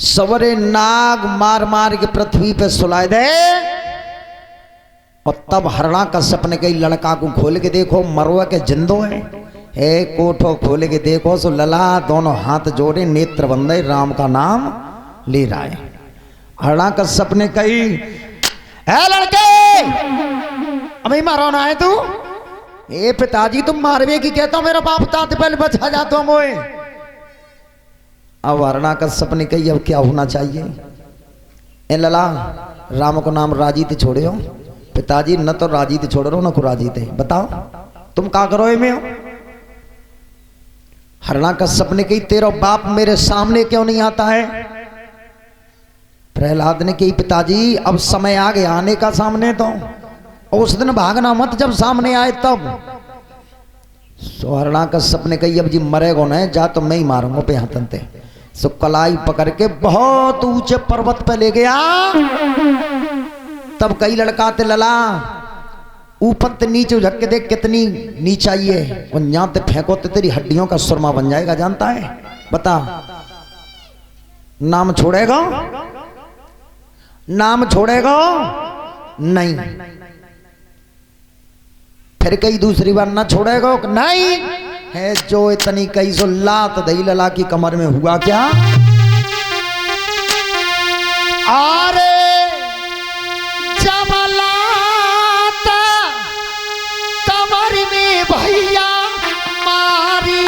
सवरे नाग मार मार के पृथ्वी पे सुलाए दे। और तब हरणा कश्यप ने कई लड़का को खोल के देखो मरवा के जिंदो है कोठो खोल के देखो सो लला दोनों हाथ जोड़े नेत्र बंदे राम का नाम ले रहा है। हरणा कश्यप ने कही है लड़के अभी मारो ना है तू ए पिताजी तुम मारवे की कहता हूं मेरा बाप तात पहले बचा जाता हूं मोए। अब हरणा कश्यप ने कही अब क्या होना चाहिए। ए लला राम को नाम राजी थे छोड़े हो पिताजी न तो राजी थे छोड़ रहे हो न को राजी थे बताओ तुम क्या करो में हो। हरणा कश्यप ने कही तेरा बाप मेरे सामने क्यों नहीं आता है। प्रहलाद ने कही पिताजी अब समय आ गया आने का सामने तो उस दिन भागना मत जब सामने आए तब। सो हरणा कश्यप ने कही अब जी मरेगो न जा तो मैं ही मारूंगा पे हाथन ते। सो कलाई पकड़ के बहुत ऊंचे पर्वत पे ले गया। तब कई लड़का ते लला ऊपर ते नीचे झक के देख कितनी नीचे आई है और यहां ते फेंको तो तेरी हड्डियों का सुरमा बन जाएगा जानता है बता नाम छोड़ेगा नाम छोड़ेगा नहीं। फिर कई दूसरी बार ना छोड़ेगा नहीं है जो इतनी कई सो लात दही लला की कमर में हुआ क्या। अरे कमर में भैया मारी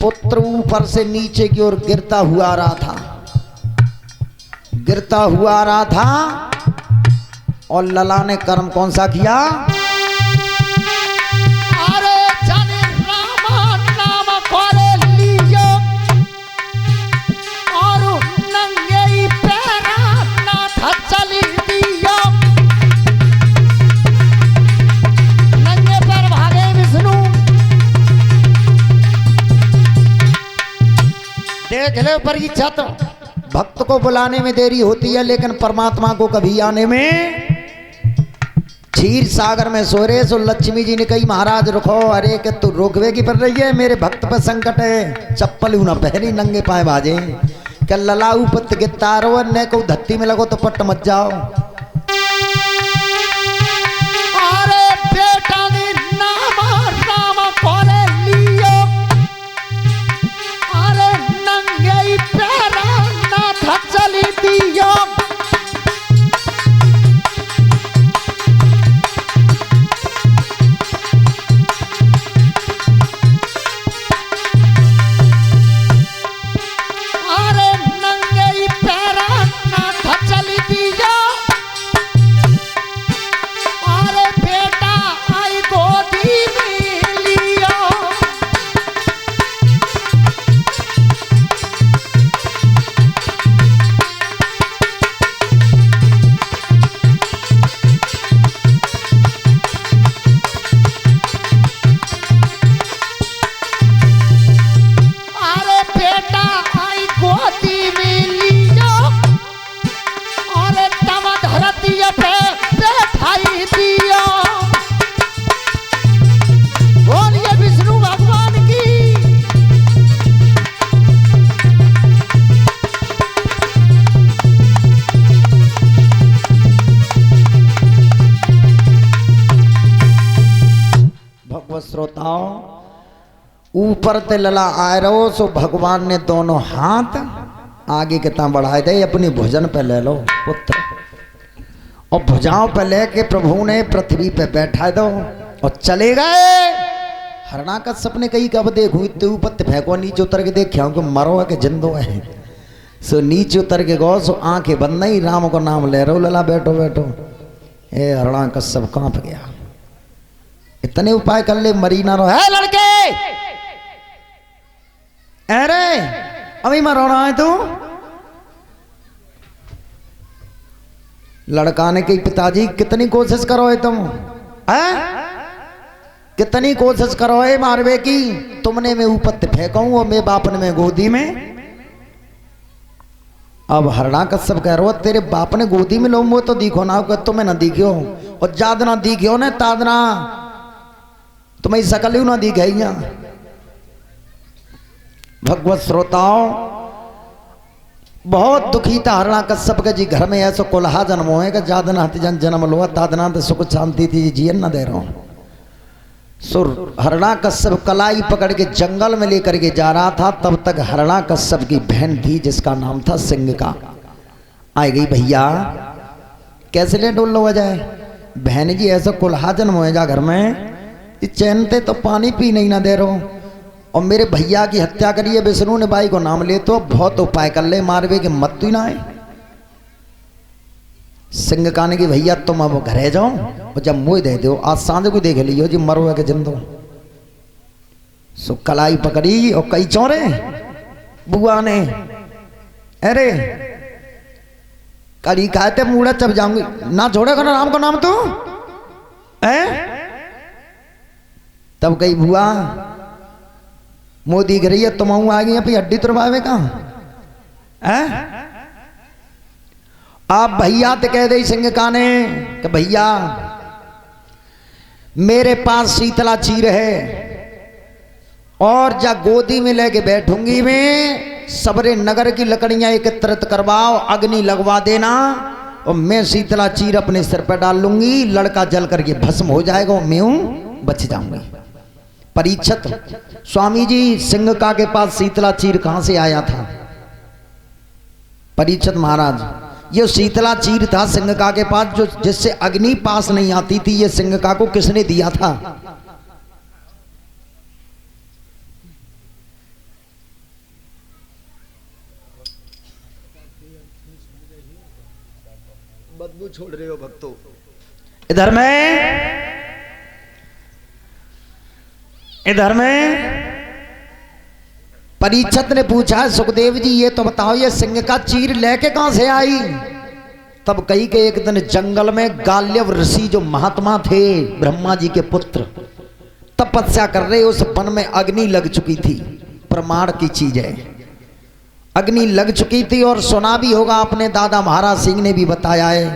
पुत्र ऊपर से नीचे की ओर गिरता हुआ आ रहा था और लला ने कर्म कौन सा किया। अरे जाने राम नाम खोले लियो और नंगे पैरा नाथ चली दियो। नंगे पैर भागे विष्णु देख ले परीक्षा तो भक्त को बुलाने में देरी होती है लेकिन परमात्मा को कभी आने में। क्षीर सागर में सो रहे सो लक्ष्मी जी ने कही महाराज रुको अरे कि तू रोकवे की पड़ रही है मेरे भक्त पर संकट है चप्पल ना पहनी नंगे पाए बाजे क्या ललाऊ पत गितारो ने को धत्ती में लगो तो पट मत जाओ। अरे बेटा ने नाम राम खोले लियो अरे नंगे पैरा नाथ चली दियो। श्रोताओं ऊपर ते लला आए रहो सो भगवान ने दोनों हाथ आगे कितना बढ़ाए दे अपनी भुजन पे ले लो पुत्र और भुजाओं पे लेके प्रभु ने पृथ्वी पे बैठा दो और चले गए। हरणाकश्यप ने कही कब देखूं इतने ऊपर फेंको नीचे उतर के देख कि मरो है कि जिंदो है। सो नीचे उतर के गो सो आंखें बंद नहीं राम को नाम ले रहे लला बैठो बैठो। ए हरणाकश्यप कांप गया। इतने उपाय कर ले मरी ना रहो। है लड़के अरे अभी मरो रहा है तू। लड़का ने कही पिताजी कितनी कोशिश करो है तुम है कितनी कोशिश करो है मारवे की। तुमने मैं ऊपर फेंकाऊं और मैं बाप ने मैं गोदी में। अब हरणाकश्यप कह रहा तेरे बाप ने गोदी में लो वो तो दिखो ना तुम्हें ना दिखो और ज्यादा ना दिखो ना तादना तुम्हें सकल ही ना दिखे। भगवत श्रोताओं बहुत दुखी था हरणाकश्यप के जी घर में ऐसा कोल्हा जन्म हुए कि जादना जन जन्म लो तादना तो सुख शांति थी जीवन न दे रहा हूं। सुर हरणाकश्यप कलाई पकड़ के जंगल में लेकर के जा रहा था। तब तक हरणाकश्यप की बहन थी जिसका नाम था सिंघका आई गई। भैया कैसे ले डोल लो जाए बहन जी ऐसा कोल्हा जन्म हुए जा घर में चैनते तो पानी पी नहीं ना दे रहा और मेरे भैया की हत्या करिए विष्णु ने बाई को नाम ले तो बहुत उपाय कर ले मारवे के मत ही ना आए। सिंघका ने की भैया तुम अब घरे जाओ और जब मुँह दे दो आज सांझ को देख लियो जी मरो के जिंदो। सो कलाई पकड़ी और कई चौरे बुआ ने अरे कड़ी खाते मूड़ा चब जाऊंगी ना छोड़ेगा ना राम को नाम तू है। तब कही बुआ मोदी गिरी है तुम आ गई अभी हड्डी तुरवावे कहा है। आप भैया तो कह दे सिंघका ने कि भैया मेरे पास शीतला चीर है और जा गोदी में लेके बैठूंगी मैं सबरे नगर की लकड़ियां एकत्रित करवाओ अग्नि लगवा देना और मैं शीतला चीर अपने सिर पर डाल लूंगी लड़का जल करके भस्म हो जाएगा और मैं बच जाऊंगी। परीक्षित स्वामी जी सिंघका के पास शीतला चीर कहां से आया था। परीक्षित महाराज ये शीतला चीर था सिंघका के पास जो जिससे अग्नि पास नहीं आती थी। ये सिंघका को किसने दिया था। बदबू छोड़ रहे हो भक्तों। इधर में परीक्षित ने पूछा सुखदेव जी ये तो बताओ ये सिंघका चीर लेके कहां से आई। तब कही के एक दिन जंगल में गाल्यव ऋषि जो महात्मा थे ब्रह्मा जी के पुत्र तपस्या कर रहे उस वन में अग्नि लग चुकी थी। प्रमाण की चीज है अग्नि लग चुकी थी और सुना भी होगा अपने दादा महाराज सिंह ने भी बताया है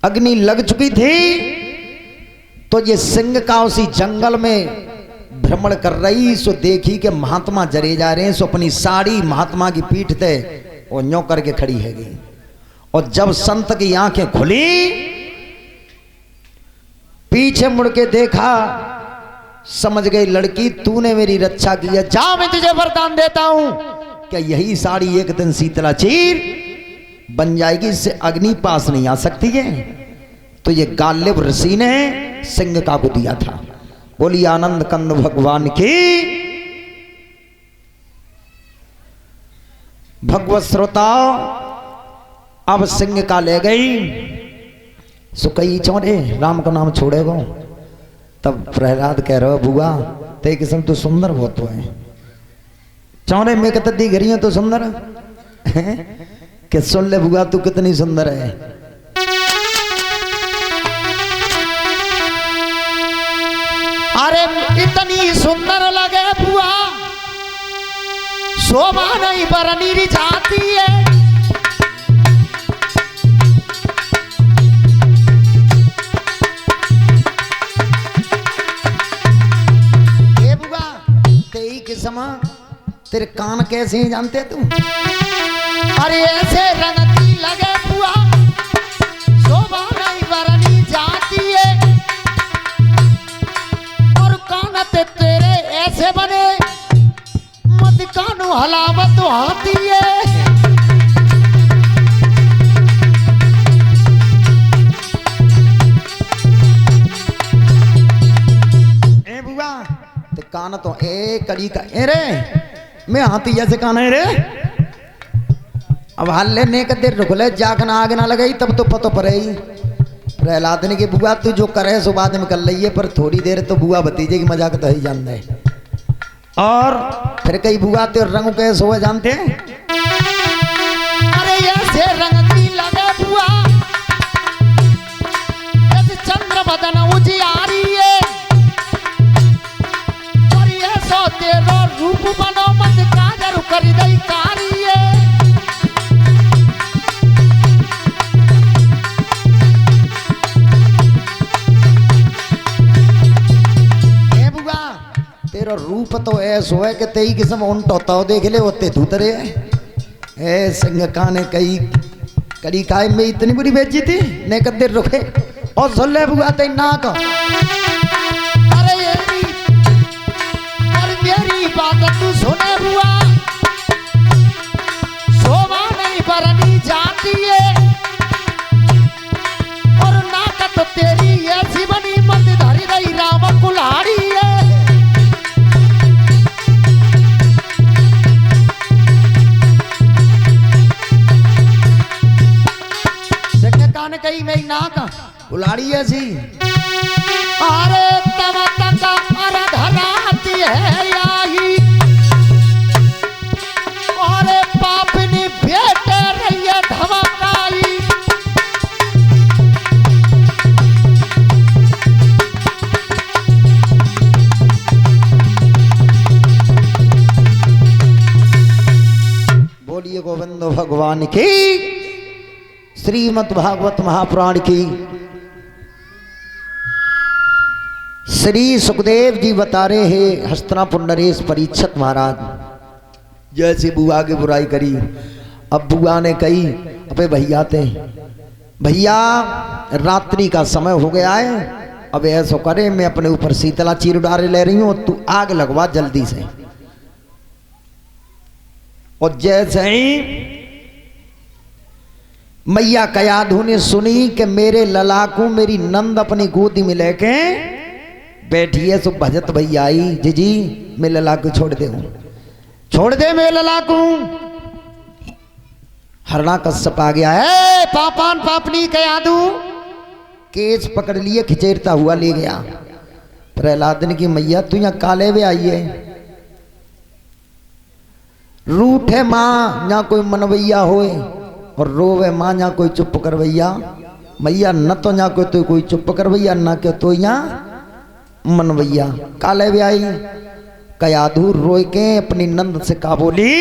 अग्नि लग चुकी थी। तो ये सिंघका उसी जंगल में भ्रमण कर रही सो देखी कि महात्मा जरे जा रहे हैं सो अपनी साड़ी महात्मा की पीठ पे और न्यों करके खड़ी है गई। और जब संत की आंखें खुली पीछे मुड़ के देखा समझ गई लड़की तूने मेरी रक्षा की है जा मैं तुझे वरदान देता हूं क्या यही साड़ी एक दिन शीतला चीर बन जाएगी इससे अग्नि पास नहीं आ सकती है। तो ये गाल्यव ऋषि ने सिंघका को दिया था। बोली आनंद कंद भगवान की। भगवत श्रोताओ अब सिंघका ले गई सुकई चौड़े राम का नाम छोड़ेगो। तब प्रहलाद कह रहे हो बुआ ते किस्म तो सुंदर बहुत है चौड़े में कितनी घड़ी तो सुंदर कि सुन ले बुआ तू कितनी सुंदर है। अरे इतनी सुंदर लगे बुआ शोभा नहीं बरनी जाती है। ए बुआ तेई किस्म तेरे कान कैसे हैं जानते तू। अरे ऐसे रंगती लगे बुआ शोभा नहीं बरनी जाती है और कान तेरे ऐसे बने मत कानू हलावत आती है। ए बुआ कान तो ए कड़ी का ए रे मैं हाथी जैसे कान है रे। अब हल्ले ने के देर रुक ले जागना आगे ना लगाई तब तो पतो पड़े ही। प्रहलाद ने की बुआ तू जो करे सो बाद में कर लइए पर थोड़ी देर तो बुआ भतीजे की मजाक तो ही जान दे। और फिर कई बुआ तो रंग कैसे हुए जानते हैं? अरे ऐसे रंग की लगे बुआ जैसे चंद्र बदन उजियारी है और ये सो तेरो रूप बनो मत काजर कर दई कारी है। तेरा रूप तो ऐसा है कि तेई किस्म उल्टा होता हो देख ले होते धूतरे है संग काने कई कड़ी काय में इतनी बुरी बेइज्जती थी ने कदर रुके और सुन ले बुआ ते ना का। अरे मेरी बात तू सुने बुआ शोभा नहीं बरनी जाती है और ना का तो तेरी ऐसी बनी मत धरी रही राम कुल्हाड़ी है। कहीं में ना का बुलाड़ी ऐसी अरे तब तक धराती है आई अरे पापनी बेटे रही है धमकाई। बोलिए गोविंद भगवान की श्रीमद् भागवत महापुराण की। श्री सुखदेव जी बता रहे हैं हस्तिनापुर नरेश परीक्षित महाराज जैसे बुआ की बुराई करी। अब बुआ ने कही अबे भैया थे भैया रात्रि का समय हो गया है अब ऐसा करे मैं अपने ऊपर शीतला चीर डारे ले रही हूं तू आग लगवा जल्दी से। और जैसे ही मैया कयाधु ने सुनी कि मेरे ललाकू मेरी नंद अपनी गोदी में लेके बैठी है सो भजत भैया आई जी मैं ललाकू छोड़ दे मेरे ललाकू। हरणा कश्यप आ गया है पापान पापनी कयाधु केस पकड़ लिए खिचेरता हुआ ले गया। प्रहलाद ने की मैया तू यहाँ काले वे आई है रूठ है माँ यहाँ कोई मनवैया होए और रोवे माँ यहाँ कोई चुप कर भैया मैया न तो यहाँ कोई चुप कर भैया न के तो यहाँ मन भैया काले भी आई। कयाधु रोए के अपनी नंद से का बोली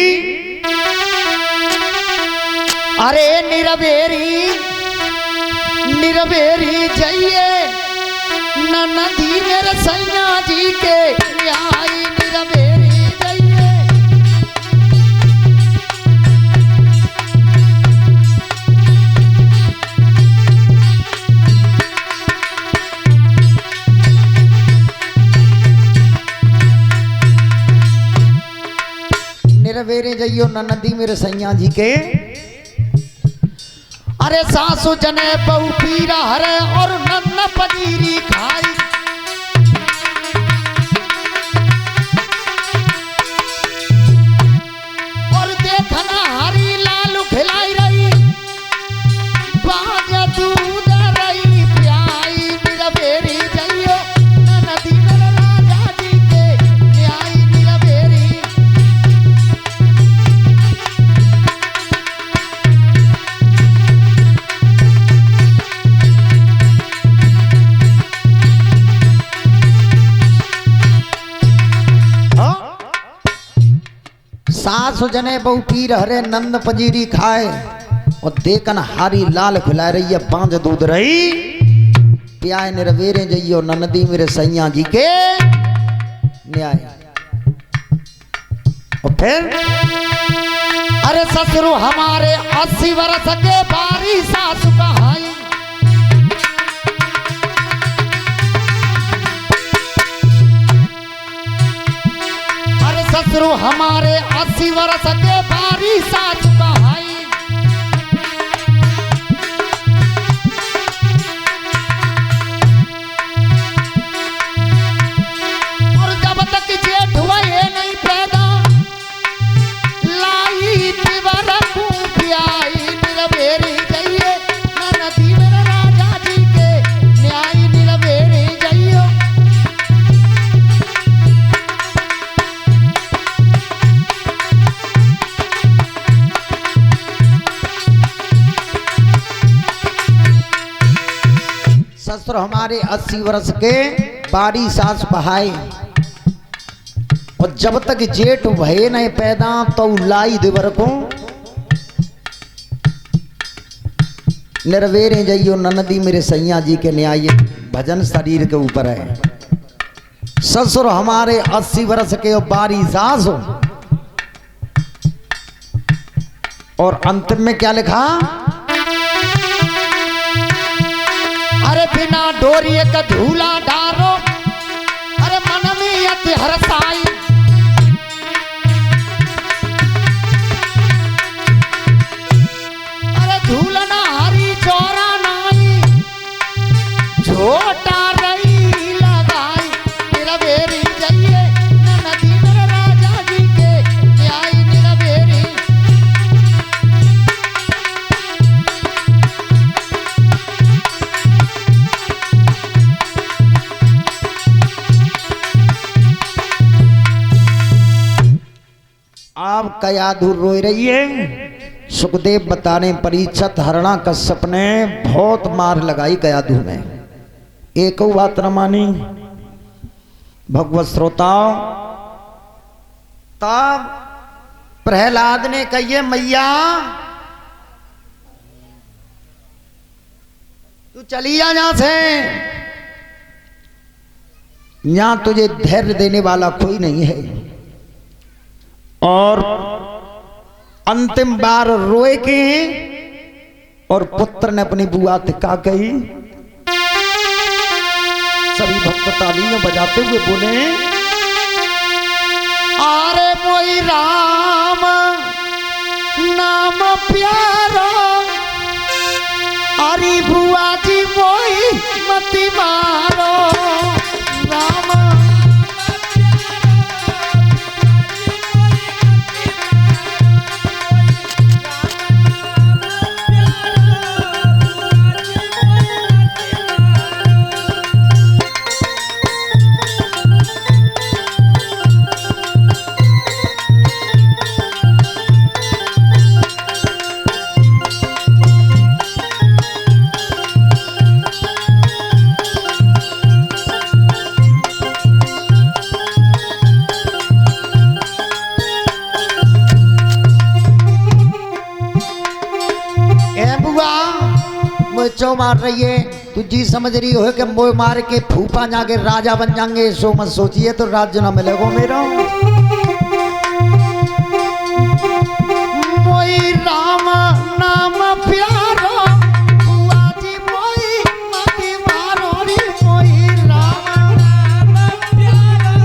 अरे निरवेरी जाइए नदी मेरे सैया जी के आई निरवेरी जाइए। निरवेरे जाइयो नदी मेरे सैया जी के। अरे सासु जने बहु पीरा हरे और नन्न पनीरी खाई और देखना हरी लालू खिलाई रही बाजा दूध रही प्याई निरवेरी जाइयो नदी मेरे राजा जी के न्याई निरवेरी। सास जने बहु पीर हरे नंद पंजीरी खाए और देखन हारी लाल खिला रही है पांच दूध रही प्याय निरवेरे जइयो नदी मेरे सैया जी के न्याय। और फिर अरे ससुर हमारे 80 वर्ष के बारी सासु कहाई अरे ससुर हमारे 80 वर्ष के बारी सासु कहाई और जब तक जे ससुर हमारे 80 वर्ष के बारी सास बहाए और जब तक जेठ भये नहीं पैदा तो लाई देवर को निर्वेरे जाइयो ननदी मेरे सैया जी के न्याय भजन शरीर के ऊपर है। ससुर हमारे 80 वर्ष के और बारी सास हो। और अंतिम में क्या लिखा? अरे बिना डोरिए का झूला डारो, अरे मन में अति हरसाई। अरे झूलना हरी चौरा नाई, छोटा रही लगाई। मेरा बेरी जाइए नदी मेरे राजा जी के न्याय। मेरा बेरी आप कया दूर रोई रही है। सुखदेव बताने परीक्षित हरणा कश्यप ने बहुत मार लगाई कयाधु में, एक बात न मानी। भगवत श्रोताओं, तब प्रहलाद ने कहिए मैया तू चली जा यहां से, यहां तुझे धैर्य देने वाला कोई नहीं है। और अंतिम बार रोए के और पुत्र ने अपनी बुआ से क्या कही? सभी भक्त तालियां बजाते हुए बोले, आरे मोई राम नाम प्यारो, अरे बुआ जी मोई मती मारो। राम चो मार रही है, तू जी समझ रही हो कि मोह मार के फूफा जाके राजा बन जाएंगे, सो मत सोचिए तो राज्य ना मिलेगा मेरा। मोई राम नाम प्यारो, बुआ जी मोई मती मारो। रे मोई राम नाम प्यारो,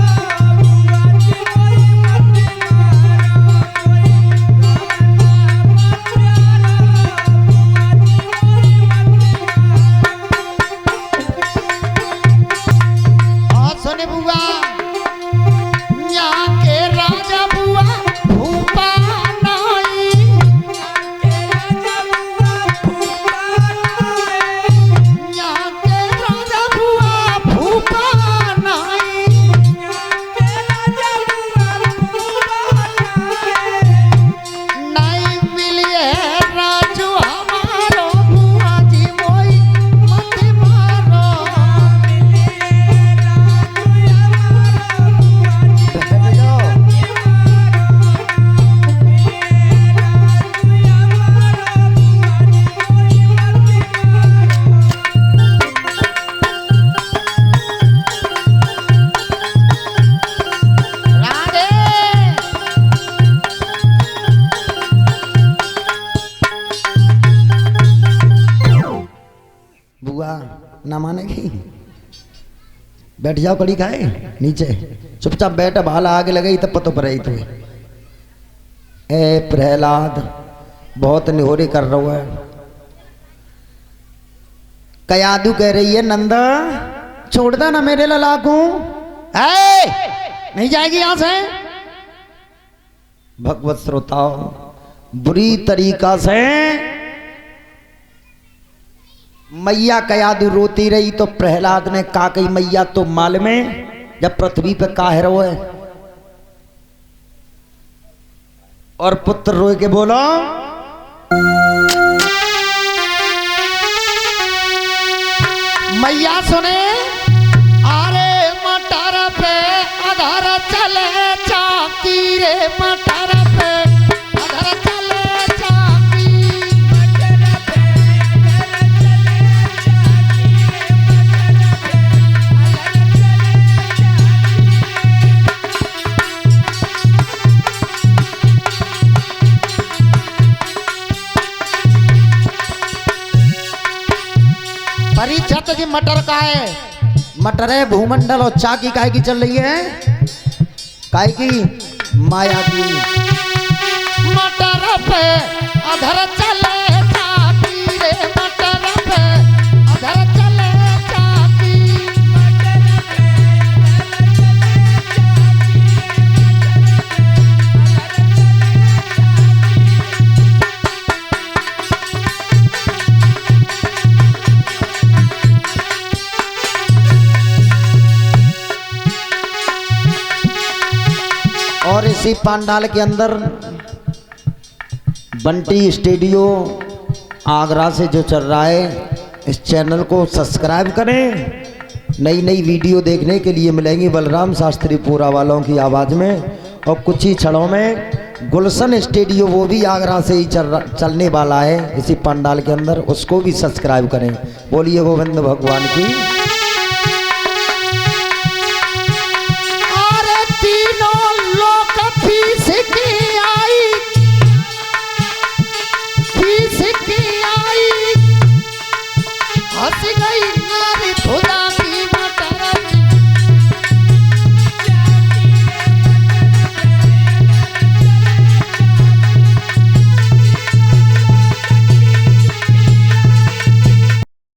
बुआ जी मोई मती ना मानेगी। बैठ जाओ, कड़ी खाए नीचे चुपचाप बैठ, भाला आगे लगे तब पतो पर तू। ए प्रहलाद बहुत निहोरी कर रहा है। कयादू कह रही है नंदा छोड़ दे ना मेरे लला को, नहीं जाएगी यहां से। भगवत श्रोताओं, बुरी तरीका से मैया कयादू रोती रही तो प्रहलाद ने कहा कही मैया तो माल में जब पृथ्वी पे काहे रो है। और पुत्र रोए के बोलो, मैया सुने अरे मटर पे अधर चले चाकी रे मटर पे अधर चले चाकी परिछत जी मटर का है मटर है भूमंडल और चाकी काय की चल रही है काय की माया की मटर पे अधर चले चाकी रे मटर पे अधर चले चाकी और इसी पंडाल के अंदर बंटी स्टूडियो आगरा से जो चल रहा है, इस चैनल को सब्सक्राइब करें। नई नई वीडियो देखने के लिए मिलेंगी बलराम शास्त्री पूरा वालों की आवाज़ में। और कुछ ही क्षणों में गुलशन स्टूडियो वो भी आगरा से ही चलने वाला है इसी पंडाल के अंदर, उसको भी सब्सक्राइब करें। बोलिए गोविंद भगवान की। हंस गई नारी